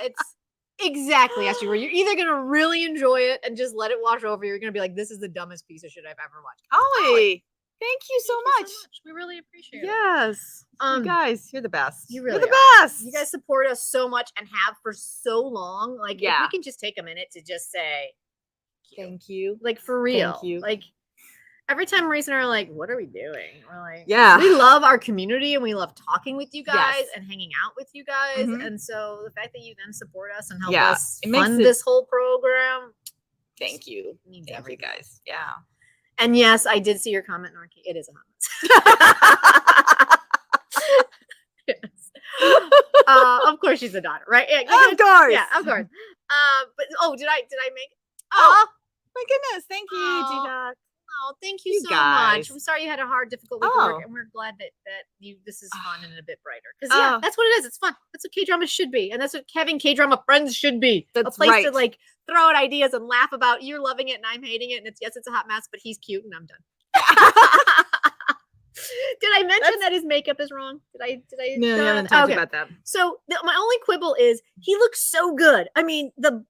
It's. Exactly, Ashley, where you're either going to really enjoy it and just let it wash over, you're going to be like, this is the dumbest piece of shit I've ever watched. Holly, thank you so much. We really appreciate it. Yes. You guys, you're the best. You're the best. You guys support us so much and have for so long. Like, if we can just take a minute to just say thank you. Like, for real. Thank you. Like, every time Maurice and I are like, what are we doing? We're like, we love our community and we love talking with you guys and hanging out with you guys. And so the fact that you then support us and help us fund this whole program. Thank you. Means thank you guys. Yeah. And yes, I did see your comment, Norky. It is a hot mess. Yes. Of course she's a daughter, right? Yeah, of course. Yeah, of course. But did I make it? Oh my goodness. Thank you, G-Dot. Oh, thank you so much. I'm sorry you had a difficult week of work, and we're glad that this is fun and a bit brighter. Because that's what it is. It's fun. That's what K-drama should be, and that's what having K-drama friends should be. That's a place to like throw out ideas and laugh about. You're loving it and I'm hating it, and it's a hot mess, but he's cute and I'm done. Did I mention that his makeup is wrong? Did I? No, you haven't talked about that. So my only quibble is he looks so good. I mean, the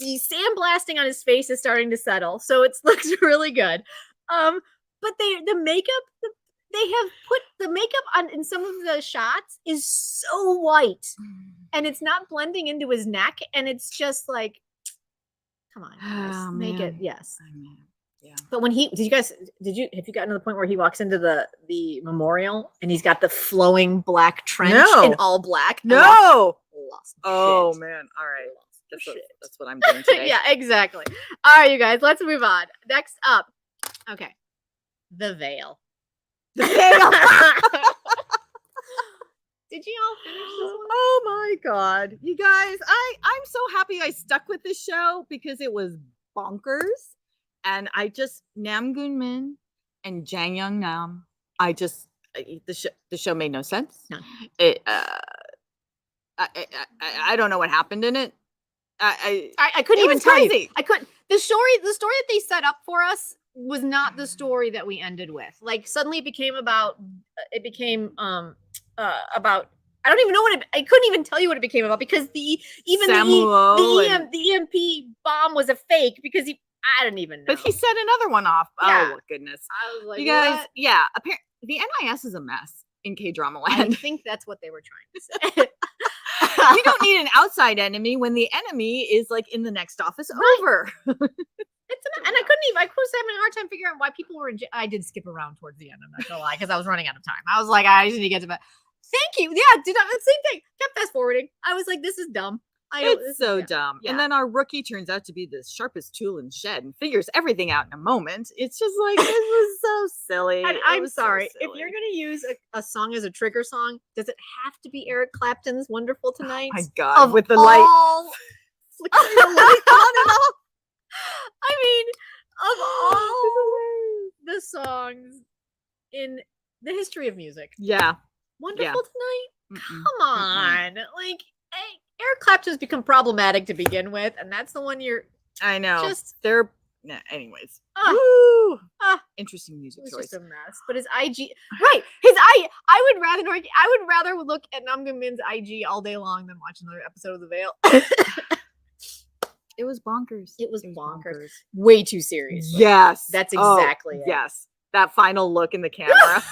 sandblasting on his face is starting to settle, so it looks really good. But the makeup, they have put the makeup on in some of the shots is so white, and it's not blending into his neck, and it's just like, come on, make it Yeah. But when have you gotten to the point where he walks into the memorial and he's got the flowing black trench in all black? No. Oh man. All right. That's what I'm doing today. Yeah, exactly. All right, you guys, let's move on. Next up. Okay. The Veil. Did Did you all finish this one? Oh my god, you guys! I'm so happy I stuck with this show because it was bonkers, and I just Nam Min and Jang Young Nam. The show made no sense. No. It I don't know what happened in it. I couldn't even tell you. I couldn't. The story that they set up for us was not the story that we ended with. Like suddenly it became about. About. I don't even know what I couldn't even tell you what it became about because the EMP bomb was a fake because I didn't even know. But he set another one off. Yeah. Oh goodness! I was like, you guys, what? yeah. Apparently, the NIS is a mess in K-drama land. I think that's what they were trying to say. You don't need an outside enemy when the enemy is like in the next office over. And I was having a hard time figuring out why people were I did skip around towards the end. I'm not gonna lie, because I was running out of time. I was like, I just need to get to bed. Thank you. Yeah, the same thing. Kept fast forwarding. I was like, this is dumb. It's so dumb. Yeah. And then our rookie turns out to be the sharpest tool in shed and figures everything out in a moment. It's just like, this was so silly. And I'm sorry. If you're going to use a song as a trigger song, does it have to be Eric Clapton's Wonderful Tonight? Oh my God. With the light. Flickering the light on and off. I mean, of all the songs in the history of music. Yeah. Wonderful Tonight? Come on. Like, hey, Eric Clapton's become problematic to begin with, and that's the one you're. I know. They're. Nah, anyways. Interesting music It's choice. just a mess. But his IG, right? I would rather look at Nam Min's IG all day long than watch another episode of The Veil. It was bonkers. It was bonkers. Way too serious. Yes. That's exactly it. Yes. That final look in the camera.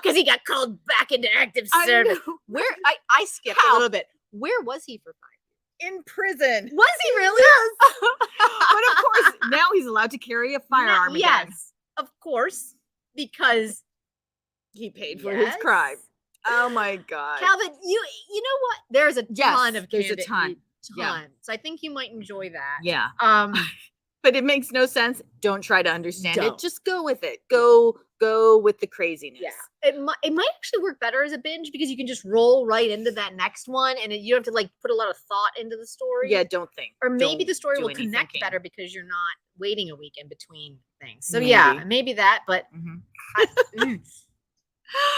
Because he got called back into active service. Where I skipped a little bit. Where was he for 5 years? In prison. Was he really? Yes. But of course, now he's allowed to carry a firearm again. Yes, of course, because he paid for his crime. Oh my God. Calvin, you know what? There's a ton of there's a ton. Yeah. So I think you might enjoy that. Yeah. But it makes no sense. Don't try to understand it. Just go with it. Go with the craziness. Yeah. It might actually work better as a binge because you can just roll right into that next one and you don't have to like put a lot of thought into the story. Yeah, don't think. Or maybe the story will connect better because you're not waiting a week in between things. So yeah, maybe that, but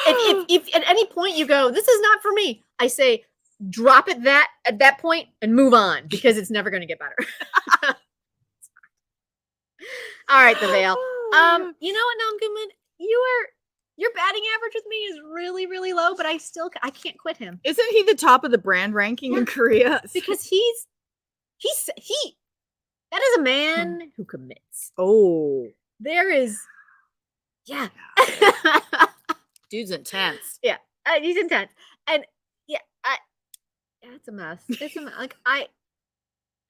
if at any point you go, this is not for me, I say drop it at that point and move on because it's never going to get better. All right, The Veil. You know what, Nam Goodman? Your batting average with me is really, really low, but I can't quit him. Isn't he the top of the brand ranking in Korea? Because that is a man who commits. Oh. There is, yeah. Dude's intense. Yeah, he's intense. And yeah, it's a mess. It's a mess. Like I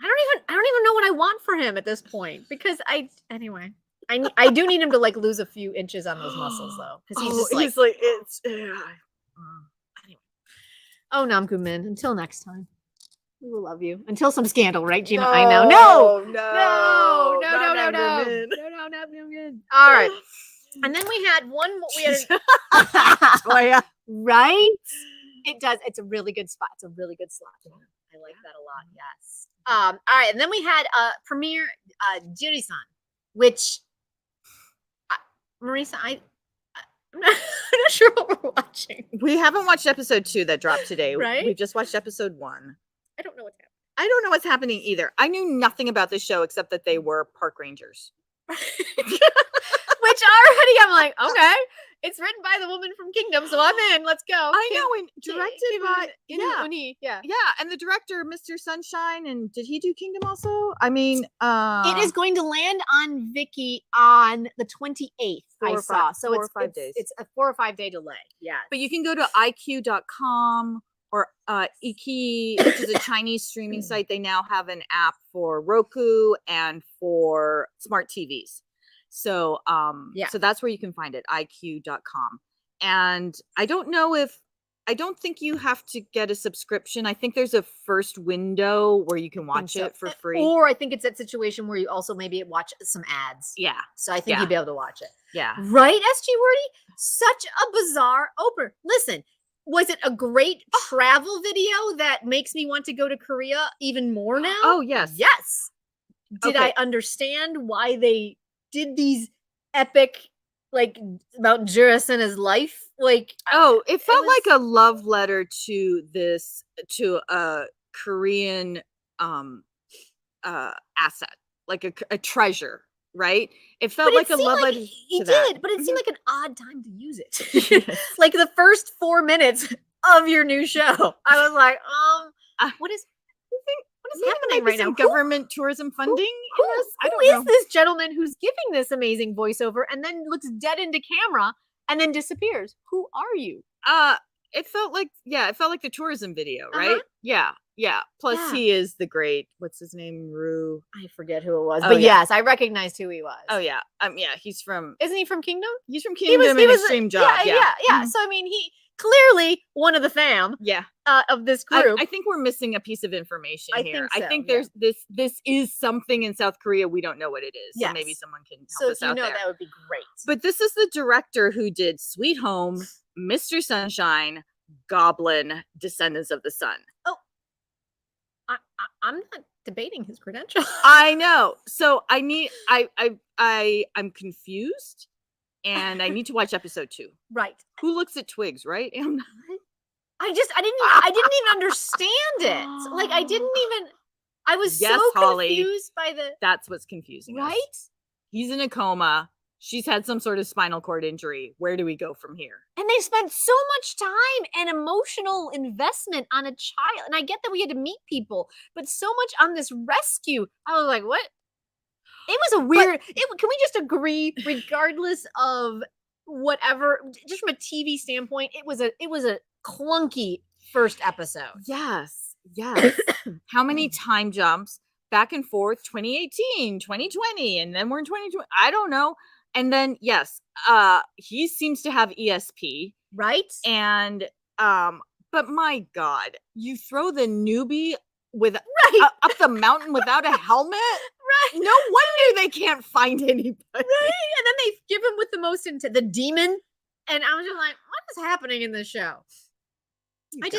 don't even know what I want for him at this point because anyway. I do need him to like lose a few inches on those muscles though, because he's like it's anyway. Oh, Nam Goodman. Until next time, we will love you. Until some scandal, right, Gina? I know. No. All right, and then we had one. We had right. It does. It's a really good spot. It's a really good slot. I like that a lot. Yes. All right, and then we had premiere JIRISAN, which. Marisa, I'm not sure what we're watching. We haven't watched episode 2 that dropped today. Right? We've just watched episode 1. I don't know what's happening. I don't know what's happening either. I knew nothing about this show except that they were park rangers. Which already I'm like, okay. It's written by the woman from Kingdom, so I'm in. Let's go. I know, and directed by yeah, and the director, Mr. Sunshine, and did he do Kingdom also? I mean, it is going to land on Viki on the 28th. I saw, so it's 5 days. It's a 4 or 5 day delay. Yeah, but you can go to iq.com or Iki, which is a Chinese streaming site. They now have an app for Roku and for smart TVs. So, so that's where you can find it, iq.com. And I don't think you have to get a subscription. I think there's a first window where you can watch it for free. Or I think it's that situation where you also maybe watch some ads. Yeah. So I think you'd be able to watch it. Yeah. Right, SG Wordy? Such a bizarre opener. Listen, Was it a great travel video that makes me want to go to Korea even more now? Oh, yes. Yes. Did Okay. I understand why they did these epic, like, about JIRISAN and his life? Like, it felt like a love letter to a Korean asset, like a treasure, right? It felt like a love letter he to that. did, but it seemed like an odd time to use it. Like the first 4 minutes of your new show. I was like, what is happening right now? Government tourism funding? Who is this gentleman who's giving this amazing voiceover and then looks dead into camera and then disappears? Who are you? It felt like the tourism video, right? Yeah. Plus he is the great, what's his name? Rue. I forget who it was. But yes, I recognized who he was. Oh yeah. He's from Isn't he from Kingdom? He's from Kingdom and Extreme Job. Yeah. So I mean he clearly one of the fam of this group. I think we're missing a piece of information here. Think so, I think there's this is something in South Korea we don't know what it is. So maybe someone can help us out there. That would be great. But this is the director who did Sweet Home, Mr. Sunshine, Goblin, Descendants of the Sun. Oh, I'm not debating his credentials. I know. So I'm confused. And I need to watch episode 2. Right. Who looks at twigs, right? I didn't even understand it. Like I was so confused by the. That's what's confusing. Right? Us. He's in a coma. She's had some sort of spinal cord injury. Where do we go from here? And they spent so much time and emotional investment on a child. And I get that we had to meet people, but so much on this rescue. I was like, what? It was a weird. Can we just agree, regardless of whatever, just from a TV standpoint, it was a clunky first episode. Yes. How many time jumps back and forth? 2018, 2020, and then we're in 2020. I don't know. And then he seems to have ESP, right? And but my God, you throw the newbie up the mountain without a helmet. Right. No wonder they can't find anybody. Right. And then they give him with the most the demon. And I was just like, what is happening in this show? I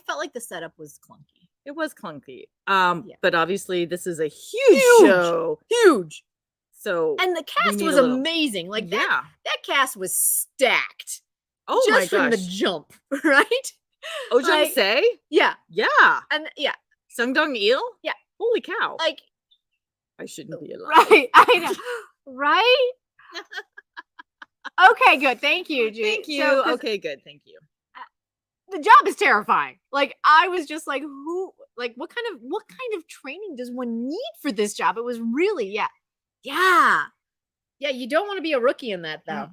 felt like the setup was clunky. It was clunky. But obviously this is a huge show. Huge. So and the cast was amazing. Like that cast was stacked. Oh my gosh. Just from the jump, right? Oh, Jung Se? Yeah. And yeah. Sung Dong Il? Yeah. Holy cow. Like I shouldn't be alive. Right. I know. Right? Okay, good. Thank you, Judy. Thank you. Okay, good. Thank you. The job is terrifying. Like I was just like, what kind of training does one need for this job? It was really, yeah, you don't want to be a rookie in that though.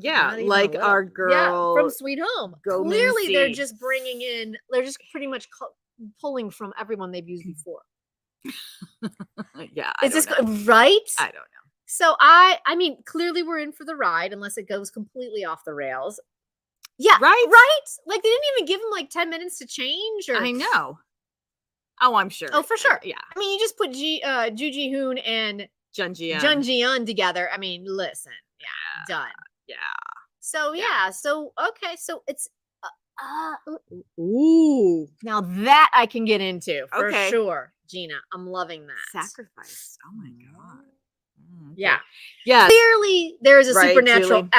Yeah, like our girl from Sweet Home. Clearly, they're just bringing in. They're just pretty much pulling from everyone they've used before. Is this right? I don't know. So I mean, clearly we're in for the ride unless it goes completely off the rails. Yeah, right. Like they didn't even give him like 10 minutes to change. Or I know. Oh, I'm sure. Oh, for sure. Yeah. I mean, you just put Ju Ji Hoon and Jun Ji-yeon together. I mean, listen. Yeah. Done. Yeah. So so okay. So it's ooh. Now that I can get into for sure, Gina. I'm loving that. Sacrifice. Oh my God. Okay. Yeah. Clearly, there is a supernatural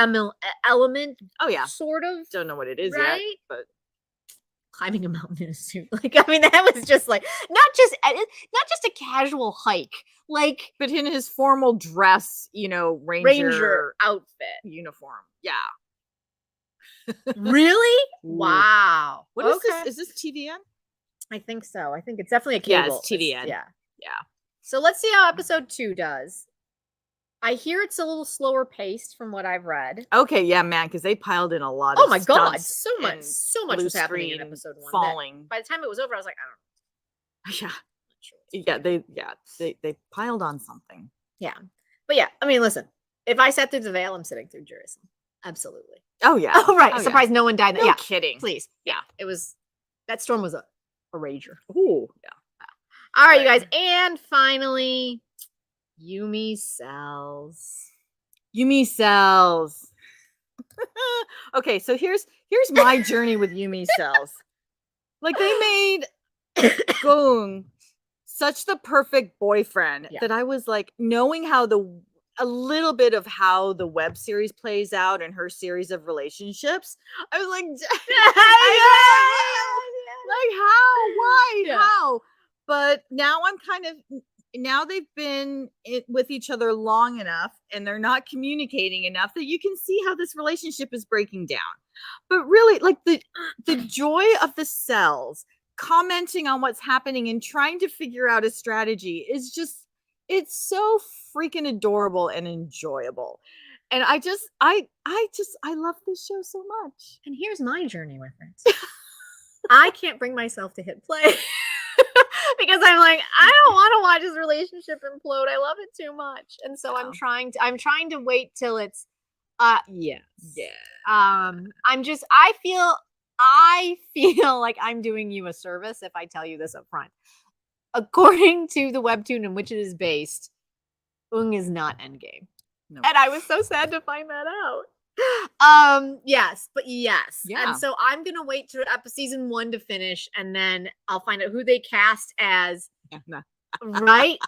element. Oh yeah. Sort of. Don't know what it is yet, but climbing a mountain in a suit. Like I mean, that was just like not just a casual hike. Like, but in his formal dress, ranger outfit uniform. Yeah. Really? Wow. What is this? Is this TVN? I think so. I think it's definitely a cable. Yeah, it's TVN. Yeah. So let's see how episode 2 does. I hear it's a little slower paced from what I've read. Okay, yeah, man, because they piled in a lot of oh my God, so much was happening in episode 1. Falling. By the time it was over, I was like, I don't know. They piled on something. Yeah. But yeah, I mean, listen, if I sat through the Veil, I'm sitting through JIRISAN. Absolutely. Oh yeah. Oh right. Surprised no one died. No kidding. Please. Yeah. It was that storm was a rager. Ooh. Yeah. All right, you guys. And finally, YUMI'S. Okay, so here's my journey with YUMI'S cells. Like they made Goong such the perfect boyfriend that I was like, knowing how a little bit of how the web series plays out and her series of relationships, I was like, like how, why, how? But now I'm kind of, now they've been with each other long enough and they're not communicating enough that you can see how this relationship is breaking down. But really, like the joy of the cells commenting on what's happening and trying to figure out a strategy is just, it's so freaking adorable and enjoyable. And I love this show so much. And here's my journey with it. I can't bring myself to hit play because I'm like, I don't want to watch this relationship implode. I love it too much. And so I'm trying to wait till it's yes. Yeah. I feel like I'm doing you a service if I tell you this up front. According to the webtoon in which it is based, Ung is not Endgame. No. And I was so sad to find that out. Yes. Yeah. And so I'm gonna wait to season 1 to finish, and then I'll find out who they cast as. Right?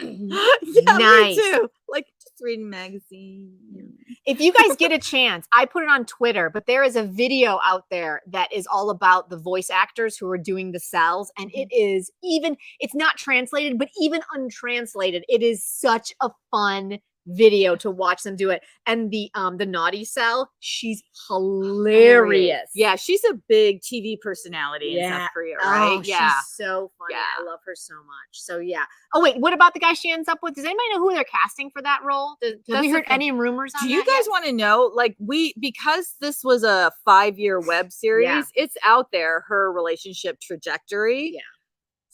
Nice. Me too. Like just reading magazine. If you guys get a chance, I put it on Twitter, but there is a video out there that is all about the voice actors who are doing the cells, and it is it's not translated, but even untranslated, it is such a fun video to watch them do it. And the naughty cell, she's hilarious. Yeah, she's a big TV personality in South Korea, right? She's so funny. I love her so much. So yeah. Oh wait, what about the guy she ends up with? Does anybody know who they're casting for that role? Have we heard any rumors on that? Do you guys want to know? Like because this was a 5-year web series, it's out there, her relationship trajectory. Yeah.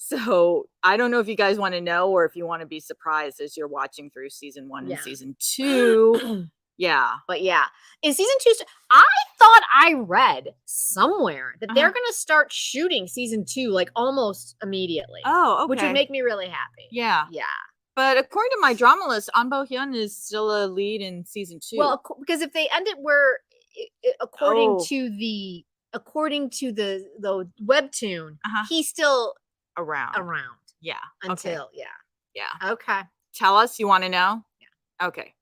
So I don't know if you guys want to know or if you want to be surprised as you're watching through season 1 and season 2. But in season 2, I thought I read somewhere that they're going to start shooting season 2 like almost immediately. Oh, okay. Which would make me really happy. Yeah. But according to my drama list, An Bo-hyun is still a lead in season 2. Well, because if they end it where, according to the webtoon, he's still around. Yeah. Until Okay. Tell us, you want to know? Yeah. Okay.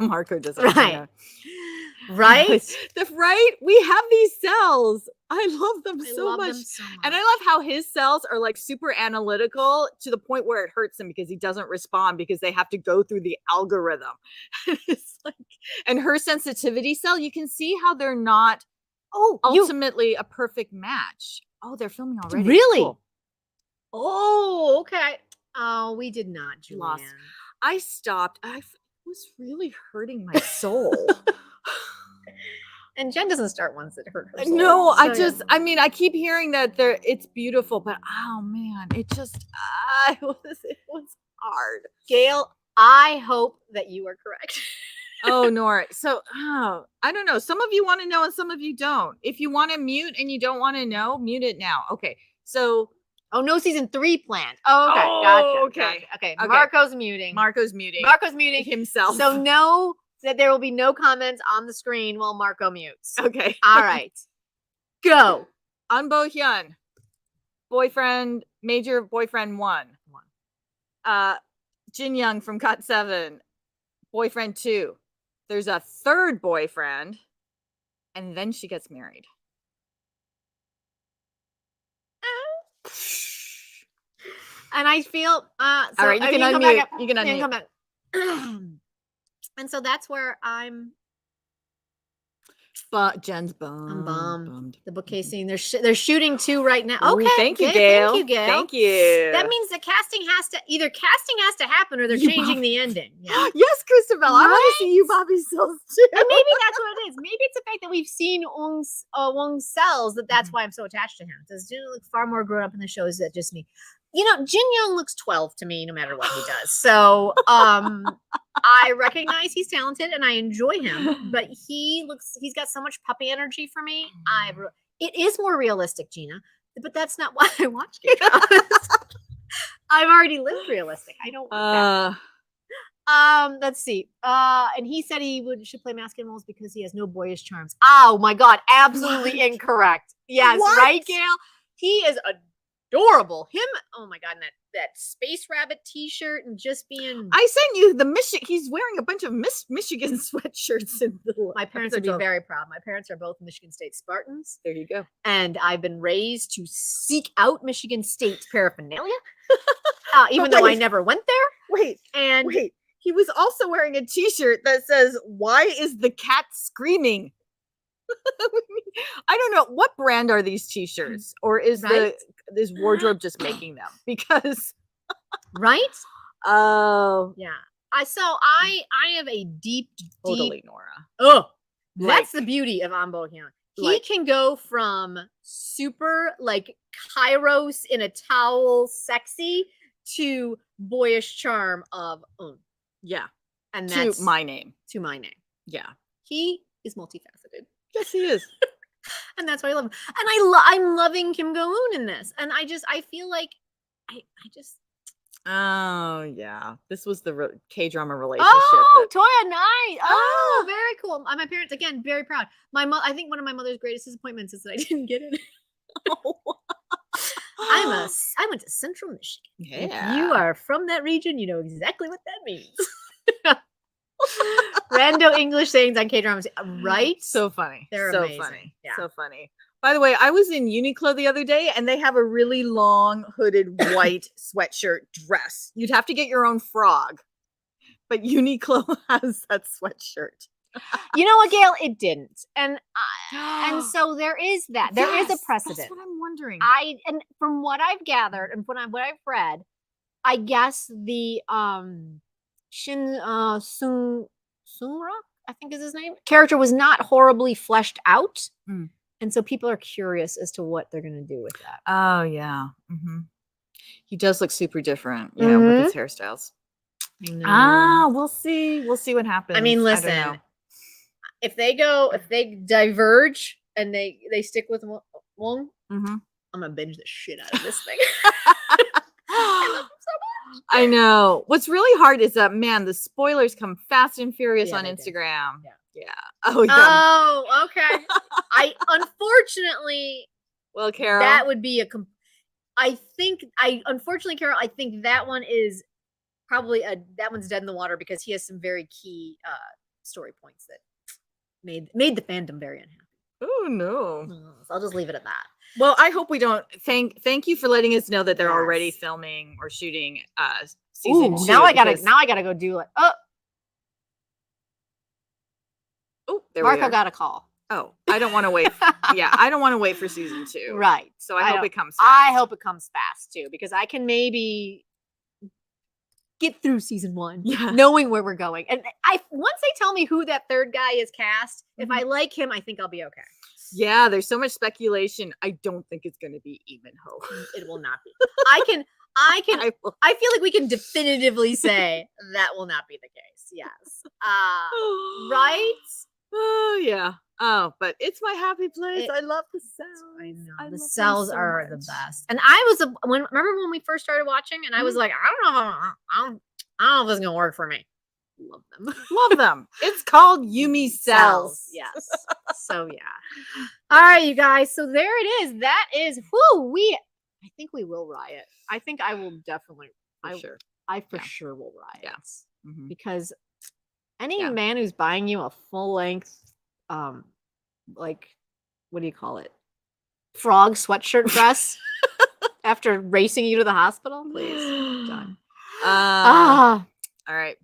Marco doesn't know. Right? Right? We have these cells. I love them so much. And I love how his cells are like super analytical to the point where it hurts him because he doesn't respond because they have to go through the algorithm. It's like, and her sensitivity cell, you can see how they're not ultimately a perfect match. Oh, they're filming already. Really? Cool. Oh, okay. Oh, we did not, Julianne. I stopped. It was really hurting my soul. And Jen doesn't start ones that hurt her soul. No, I keep hearing that it's beautiful, but oh man, it just it was hard. Gail, I hope that you are correct. Oh, Nora. So, I don't know. Some of you want to know and some of you don't. If you want to mute and you don't want to know, mute it now. Okay. So, no season 3 planned. Oh, okay. Gotcha. Okay. Marco's muting. Marco's muting himself. So know that there will be no comments on the screen while Marco mutes. Okay. All right. Go. An Bo-hyun. Boyfriend, major boyfriend 1. Jin Young from Cut 7. Boyfriend 2. There's a third boyfriend. And then she gets married. And I feel all right, you can unmute. You can unmute. Come back. And so that's where I'm. Jen's bummed. I'm bummed. The bookcase scene. They're shooting 2 right now. Okay. Thank you, Gail. Thank you. That means the casting has to happen or they're changing the ending. Yeah. Yes, Christabel. I want to see you, Bobby Cells too. And maybe that's what it is. Maybe it's the fact that we've seen Wong's cells that's why I'm so attached to him. Does Jin look far more grown up in the show? Is that just me? You know, Jin Young looks 12 to me no matter what he does. So I recognize he's talented and I enjoy him, but he's got so much puppy energy for me. It is more realistic, Gina, but that's not why I watch K-dramas. I've already lived realistic. I don't want Let's see. And he said he should play masculine roles because he has no boyish charms. Oh my god, absolutely incorrect. Yes, What? right, Gail? He is adorable. Him, oh my god, and that Space Rabbit t-shirt and just being I sent you the Michigan. He's wearing a bunch of Michigan sweatshirts in the my parents would be very proud. My parents are both Michigan State Spartans. There you go. And I've been raised to seek out Michigan State paraphernalia. Even though I never went there. Wait. He was also wearing a t-shirt that says, "Why is the cat screaming?" I don't know. What brand are these t-shirts? Or is this wardrobe just making them? Because right? Oh. Yeah. I have a deep Totally, Nora. Oh, that's the beauty of An Bo-hyun. He can go from super like Kairos in a towel sexy to boyish charm of yeah. And that's to my name. Yeah. He is multifaceted. Yes, he is. And that's why I love him. And I'm loving Kim Go-eun in this. And I feel like I just oh yeah, this was the K-drama relationship. Oh, Toya, nice. Oh, very cool. My parents, again, very proud. I think one of my mother's greatest disappointments is that I didn't get it. I went to Central Michigan. Yeah. If you are from that region, you know exactly what that means. Rando English sayings on K-dramas, right? So funny. They're so amazing. funny. Yeah. So funny. By the way, I was in Uniqlo the other day and they have a really long hooded white sweatshirt dress. You'd have to get your own frog, but Uniqlo has that sweatshirt. You know what, Gail? It didn't. And so there is that. There is a precedent. That's what I'm wondering. And from what I've gathered and what I've read, I guess the Shin Sung Sungra, I think is his name, character was not horribly fleshed out. And so people are curious as to what they're going to do with that. Oh, yeah. He does look super different, you know, with his hairstyles. We'll see. We'll see what happens. I mean, listen, if they diverge and they stick with Wong, I'm going to binge the shit out of this thing. I love him so much. I know. What's really hard is that, man, the spoilers come fast and furious on Instagram. Yeah. Oh, yeah. Oh, okay. Unfortunately, well, Carol, that would be unfortunately, Carol, I think that one is probably that one's dead in the water because he has some very key story points that made the fandom very unhappy. Oh no. So I'll just leave it at that. Well, I hope we don't. Thank you for letting us know that they're already filming or shooting season 2. Now I gotta go do it. Oh, there Marco got a call. Oh, I don't want to wait. I don't want to wait for season 2. Right. So I hope it comes fast. I hope it comes fast too, because I can maybe get through season 1 knowing where we're going. And once they tell me who that third guy is cast, if I like him, I think I'll be okay. Yeah, there's so much speculation. I don't think it's going to be Lee Min-ho. It will not be. I feel like we can definitively say that will not be the case. Yes. Right? Oh, yeah. Oh, but it's my happy place. I love the cells. I know. The cells are the best. And I was remember when we first started watching and I was like, I don't know if this is going to work for me. Love them. Love them. It's called YUMI'S cells. Yes. So yeah. All right, you guys. So there it is. That is I think we will riot. I think I will definitely I for sure will riot. Yes. Because any man who's buying you a full length like what do you call it? Frog sweatshirt dress after racing you to the hospital, please. Done. All right,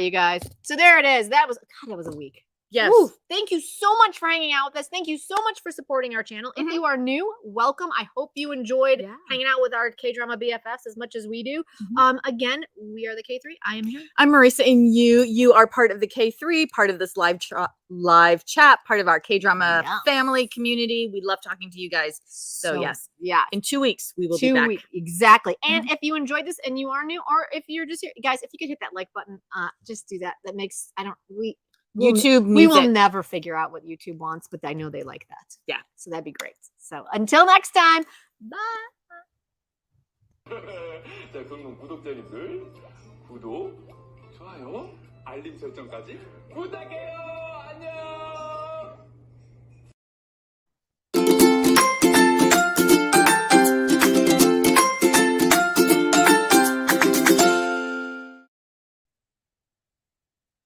you guys. So there it is. That was a week. Yes. Ooh, thank you so much for hanging out with us. Thank you so much for supporting our channel. If you are new, welcome. I hope you enjoyed hanging out with our K-drama BFFs as much as we do. Again, we are the K3. I am here. I'm Marisa, and you are part of the K3, part of this live chat, part of our K-drama family community. We love talking to you guys. So yes, in 2 weeks we will be back. Exactly. And if you enjoyed this and you are new, or if you're just here, guys, if you could hit that like button, just do that. That makes YouTube needs we will never figure out what YouTube wants, but I know they like that. Yeah. So that'd be great. So until next time, bye. 자, 그럼 구독자님들 구독, 좋아요, 알림 설정까지 부탁해요. 안녕.